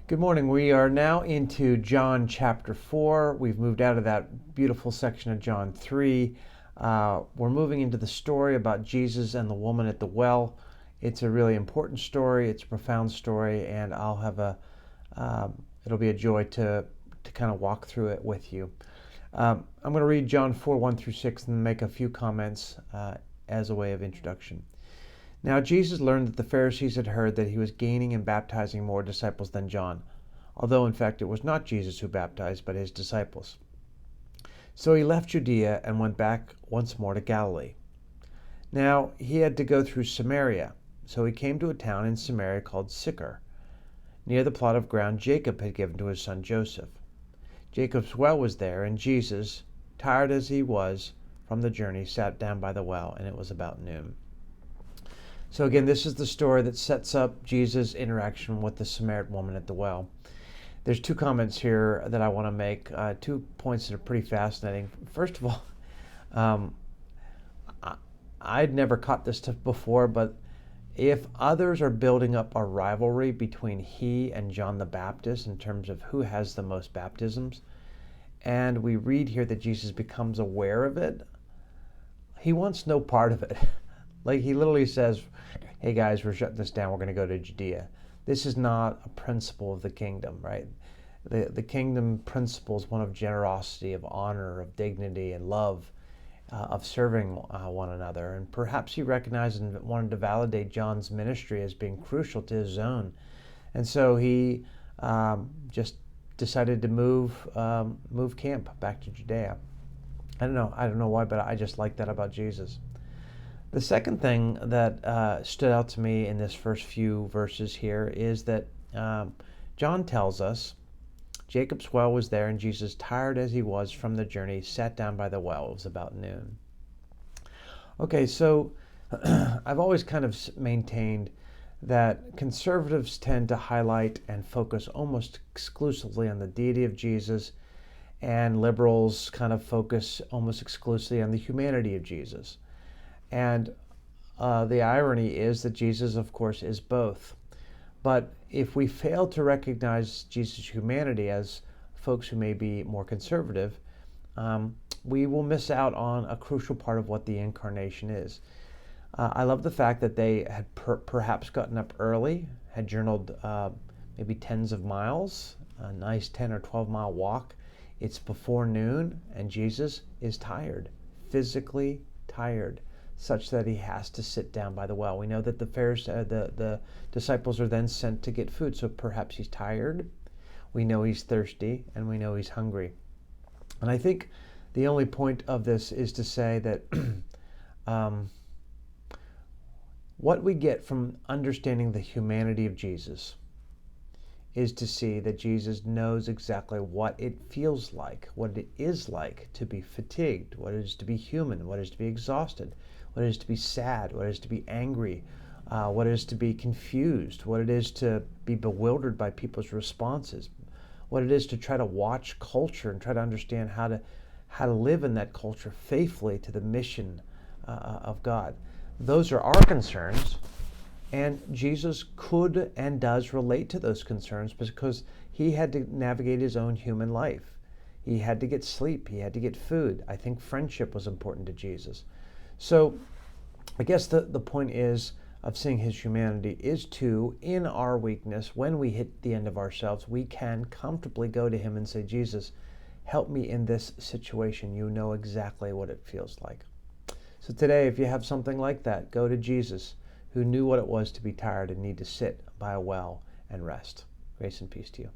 Good morning. We are now into John chapter 4. We've moved out of that beautiful section of John 3. We're moving into the story about Jesus and the woman at the well. It's a really important story. It's a profound story, and it'll be a joy to kind of walk through it with you. I'm going to read John 4, 1 through 6 and make a few comments as a way of introduction. Now Jesus learned that the Pharisees had heard that he was gaining and baptizing more disciples than John, although in fact it was not Jesus who baptized, but his disciples. So he left Judea and went back once more to Galilee. Now he had to go through Samaria, so he came to a town in Samaria called Sychar, near the plot of ground Jacob had given to his son Joseph. Jacob's well was there, and Jesus, tired as he was from the journey, sat down by the well, and it was about noon. So again, this is the story that sets up Jesus' interaction with the Samaritan woman at the well. There's two comments here that I want to make, 2 points that are pretty fascinating. First of all, I'd never caught this stuff before, but if others are building up a rivalry between he and John the Baptist in terms of who has the most baptisms, and we read here that Jesus becomes aware of it, he wants no part of it. Like he literally says, hey guys, we're shutting this down. We're going to go to Judea. This is not a principle of the kingdom, right? The kingdom principle is one of generosity, of honor, of dignity, and love, of serving one another. And perhaps he recognized and wanted to validate John's ministry as being crucial to his own. And so he just decided to move camp back to Judea. I don't know why, but I just like that about Jesus. The second thing that stood out to me in this first few verses here is that John tells us Jacob's well was there, and Jesus, tired as he was from the journey, sat down by the well. It was about noon. Okay, so I've always kind of maintained that conservatives tend to highlight and focus almost exclusively on the deity of Jesus, and liberals kind of focus almost exclusively on the humanity of Jesus. And the irony is that Jesus, of course, is both. But if we fail to recognize Jesus' humanity as folks who may be more conservative, we will miss out on a crucial part of what the incarnation is. I love the fact that they had perhaps gotten up early, had journeyed maybe tens of miles, a nice 10 or 12 mile walk. It's before noon, and Jesus is tired, physically tired, such that he has to sit down by the well. We know that the disciples are then sent to get food, so perhaps he's tired. We know he's thirsty, and we know he's hungry. And I think the only point of this is to say that what we get from understanding the humanity of Jesus is to see that Jesus knows exactly what it feels like, what it is like to be fatigued, what it is to be human, what it is to be exhausted, what it is to be sad, what it is to be angry, what it is to be confused, what it is to be bewildered by people's responses, what it is to try to watch culture and try to understand how to live in that culture faithfully to the mission of God. Those are our concerns, and Jesus could and does relate to those concerns because he had to navigate his own human life. He had to get sleep. He had to get food. I think friendship was important to Jesus. So I guess the point is of seeing his humanity is to, in our weakness, when we hit the end of ourselves, we can comfortably go to him and say, Jesus, help me in this situation. You know exactly what it feels like. So today, if you have something like that, go to Jesus, who knew what it was to be tired and need to sit by a well and rest. Grace and peace to you.